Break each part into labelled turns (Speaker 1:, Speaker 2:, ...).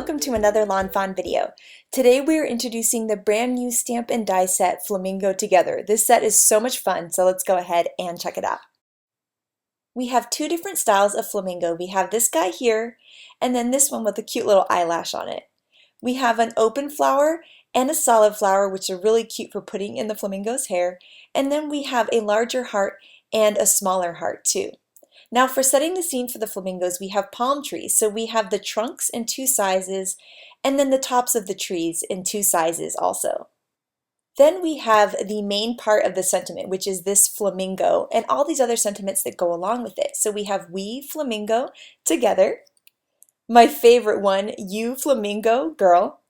Speaker 1: welcome to another Lawn Fawn video. Today we are introducing the brand new Stamp and Die set Flamingo Together. This set is so much fun, so let's go ahead and check it out. We have two different styles of flamingo. We have this guy here, and then this one with a cute little eyelash on it. We have an open flower and a solid flower, which are really cute for putting in the flamingo's hair, and then we have a larger heart and a smaller heart too. Now for setting the scene for the flamingos, we have palm trees. So we have the trunks in two sizes and then the tops of the trees in two sizes also. Then we have the main part of the sentiment, which is this flamingo and all these other sentiments that go along with it. So we have we flamingo together. My favorite one, you flamingo girl.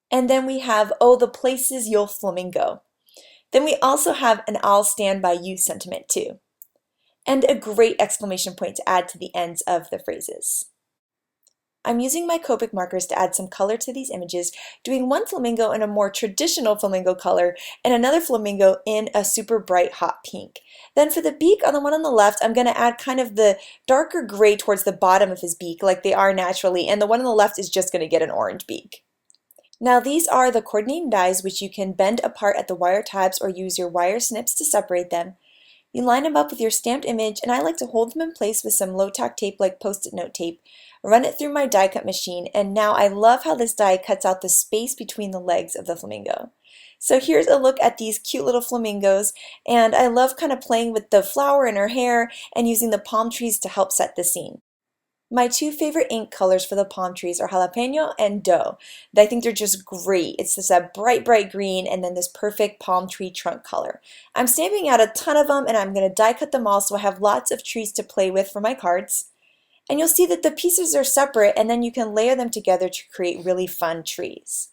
Speaker 1: And then we have oh the places you'll flamingo. Then we also have an I'll stand by you sentiment too, and a great exclamation point to add to the ends of the phrases. I'm using my Copic markers to add some color to these images, doing one flamingo in a more traditional flamingo color and another flamingo in a super bright hot pink. Then for the beak on the one on the left, I'm going to add kind of the darker gray towards the bottom of his beak like they are naturally, and the one on the left is just going to get an orange beak. Now these are the coordinating dies, which you can bend apart at the wire tabs or use your wire snips to separate them. You line them up with your stamped image, and I like to hold them in place with some low-tack tape like Post-it note tape, run it through my die cut machine, and now I love how this die cuts out the space between the legs of the flamingo. So here's a look at these cute little flamingos, and I love kind of playing with the flower in her hair and using the palm trees to help set the scene. My two favorite ink colors for the palm trees are Jalapeno and Dough. I think they're just great. It's this bright green and then this perfect palm tree trunk color. I'm stamping out a ton of them and I'm going to die cut them all so I have lots of trees to play with for my cards. And you'll see that the pieces are separate and then you can layer them together to create really fun trees.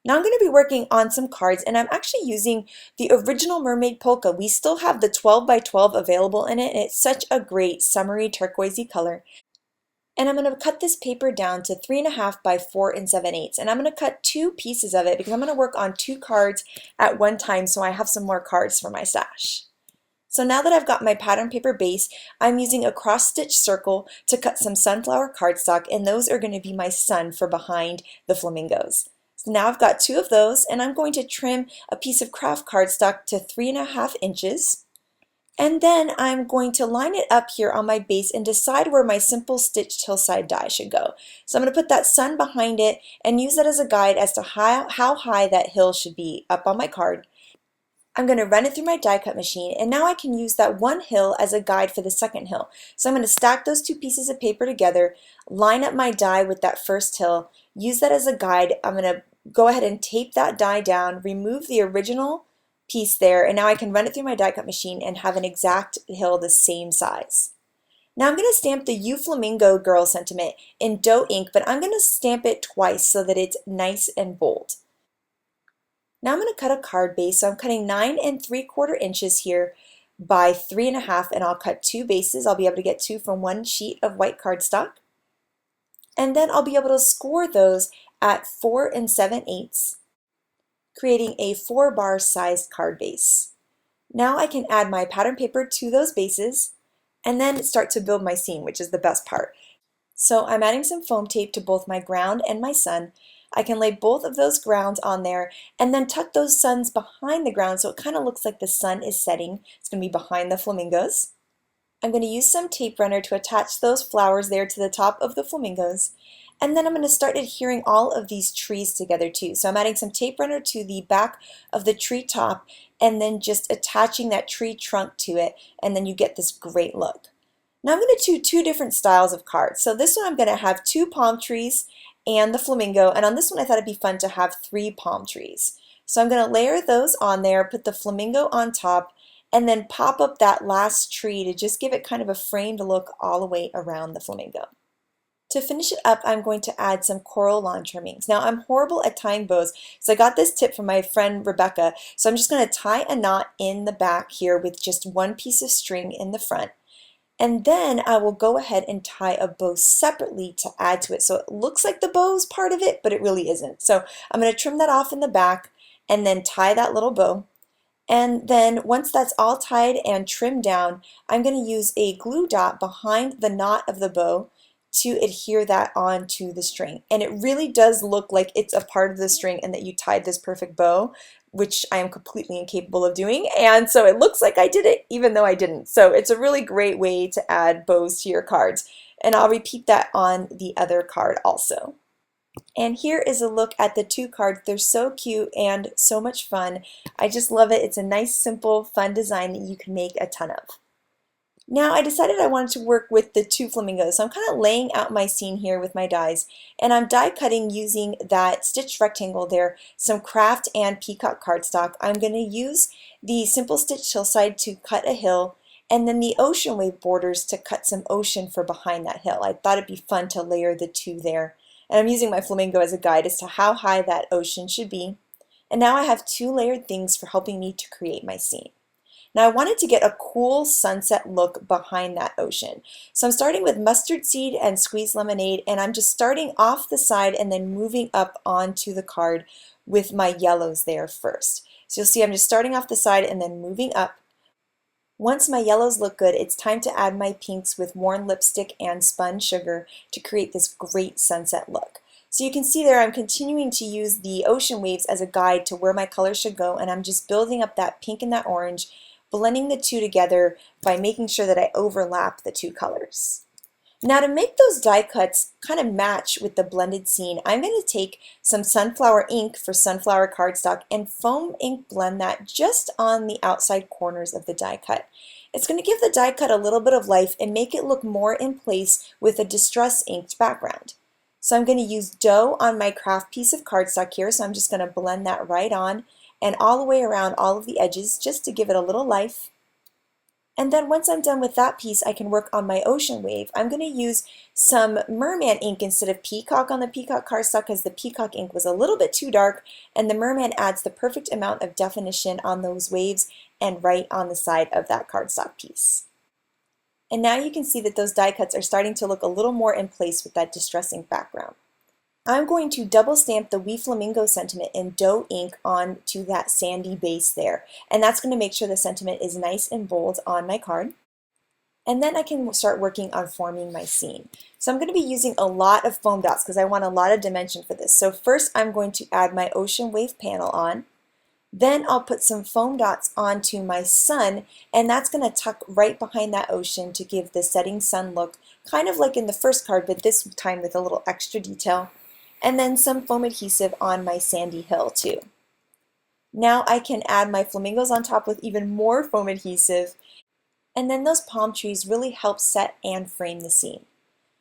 Speaker 1: Now I'm going to be working on some cards, and I'm actually using the original Mermaid Polka. We still have the 12 by 12 available in it, and it's such a great summery turquoisey color. And I'm going to cut this paper down to 3.5 by 4 7/8. And I'm going to cut two pieces of it because I'm going to work on two cards at one time so I have some more cards for my stash. So now that I've got my pattern paper base, I'm using a cross stitch circle to cut some sunflower cardstock, and those are going to be my sun for behind the flamingos. So now I've got two of those, and I'm going to trim a piece of craft cardstock to 3.5 inches. And then I'm going to line it up here on my base and decide where my simple stitched hillside die should go. So I'm going to put that sun behind it and use that as a guide as to how high that hill should be up on my card. I'm going to run it through my die cut machine, and now I can use that one hill as a guide for the second hill. So I'm going to stack those two pieces of paper together, line up my die with that first hill, use that as a guide. I'm going to go ahead and tape that die down, remove the original piece there, and now I can run it through my die cut machine and have an exact hill the same size. Now I'm going to stamp the You Flamingo Girl sentiment in dough ink, but I'm going to stamp it twice so that it's nice and bold. Now I'm going to cut a card base, so I'm cutting 9 3/4 inches here by 3.5, and I'll cut two bases. I'll be able to get two from one sheet of white cardstock, and then I'll be able to score those at 4 7/8. Creating a 4-bar sized card base. Now I can add my pattern paper to those bases and then start to build my scene, which is the best part. So I'm adding some foam tape to both my ground and my sun. I can lay both of those grounds on there and then tuck those suns behind the ground so it kind of looks like the sun is setting. It's going to be behind the flamingos. I'm going to use some tape runner to attach those flowers there to the top of the flamingos. And then I'm going to start adhering all of these trees together too. So I'm adding some tape runner to the back of the tree top and then just attaching that tree trunk to it, and then you get this great look. Now I'm going to do two different styles of cards. So this one I'm going to have two palm trees and the flamingo, and on this one I thought it'd be fun to have 3 palm trees. So I'm going to layer those on there, put the flamingo on top, and then pop up that last tree to just give it kind of a framed look all the way around the flamingo. To finish it up, I'm going to add some coral lawn trimmings. Now I'm horrible at tying bows, so I got this tip from my friend Rebecca. So I'm just going to tie a knot in the back here with just one piece of string in the front. And then I will go ahead and tie a bow separately to add to it. So it looks like the bow is part of it, but it really isn't. So I'm going to trim that off in the back and then tie that little bow. And then once that's all tied and trimmed down, I'm going to use a glue dot behind the knot of the bow to adhere that onto the string. And it really does look like it's a part of the string and that you tied this perfect bow, which I am completely incapable of doing. And so it looks like I did it even though I didn't. So it's a really great way to add bows to your cards. And I'll repeat that on the other card also. And here is a look at the two cards. They're so cute and so much fun. I just love it. It's a nice, simple, fun design that you can make a ton of. Now I decided I wanted to work with the two flamingos, so I'm kind of laying out my scene here with my dies, and I'm die cutting using that stitched rectangle there, some craft and peacock cardstock. I'm going to use the simple stitch hillside to cut a hill, and then the ocean wave borders to cut some ocean for behind that hill. I thought it'd be fun to layer the two there, and I'm using my flamingo as a guide as to how high that ocean should be. And now I have two layered things for helping me to create my scene. Now I wanted to get a cool sunset look behind that ocean. So I'm starting with mustard seed and squeezed lemonade, and I'm just starting off the side and then moving up onto the card with my yellows there first. So you'll see I'm just starting off the side and then moving up. Once my yellows look good, it's time to add my pinks with worn lipstick and spun sugar to create this great sunset look. So you can see there I'm continuing to use the ocean waves as a guide to where my colors should go, and I'm just building up that pink and that orange, blending the two together by making sure that I overlap the two colors. Now to make those die cuts kind of match with the blended scene, I'm going to take some sunflower ink for sunflower cardstock and foam ink blend that just on the outside corners of the die cut. It's going to give the die cut a little bit of life and make it look more in place with a distress inked background. So I'm going to use dough on my craft piece of cardstock here, so I'm just going to blend that right on and all the way around all of the edges just to give it a little life. And then once I'm done with that piece, I can work on my ocean wave. I'm going to use some merman ink instead of peacock on the peacock cardstock because the peacock ink was a little bit too dark, and the merman adds the perfect amount of definition on those waves and right on the side of that cardstock piece. And now you can see that those die cuts are starting to look a little more in place with that distress ink background. I'm going to double stamp the We Flamingo sentiment in dough ink onto that sandy base there. And that's going to make sure the sentiment is nice and bold on my card. And then I can start working on forming my scene. So I'm going to be using a lot of foam dots because I want a lot of dimension for this. So first I'm going to add my ocean wave panel on. Then I'll put some foam dots onto my sun, and that's going to tuck right behind that ocean to give the setting sun look, kind of like in the first card, but this time with a little extra detail. And then some foam adhesive on my sandy hill too. Now I can add my flamingos on top with even more foam adhesive, and then those palm trees really help set and frame the scene.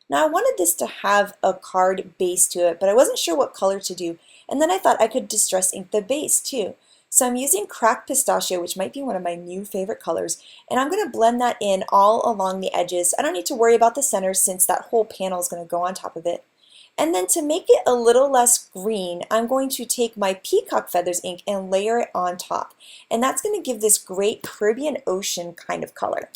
Speaker 1: Now I wanted this to have a card base to it, but I wasn't sure what color to do, and then I thought I could distress ink the base too. So I'm using cracked pistachio, which might be one of my new favorite colors, and I'm going to blend that in all along the edges. I don't need to worry about the center since that whole panel is going to go on top of it. And then to make it a little less green, I'm going to take my peacock feathers ink and layer it on top. And that's going to give this great Caribbean ocean kind of color.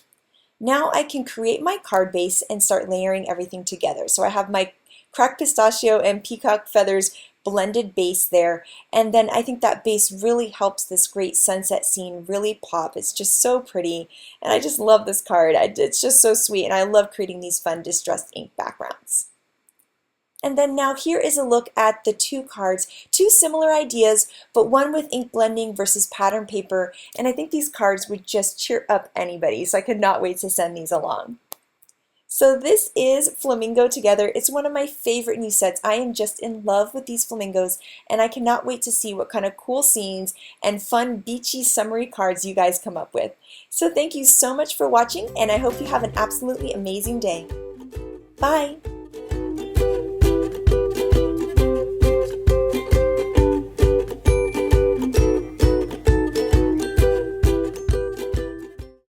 Speaker 1: Now I can create my card base and start layering everything together. So I have my cracked pistachio and peacock feathers blended base there. And then I think that base really helps this great sunset scene really pop. It's just so pretty. And I just love this card. It's just so sweet. And I love creating these fun distressed ink backgrounds. And then now here is a look at the two cards, two similar ideas, but one with ink blending versus pattern paper, and I think these cards would just cheer up anybody, so I could not wait to send these along. So this is Flamingo Together. It's one of my favorite new sets. I am just in love with these flamingos, and I cannot wait to see what kind of cool scenes and fun beachy summery cards you guys come up with. So thank you so much for watching, and I hope you have an absolutely amazing day. Bye!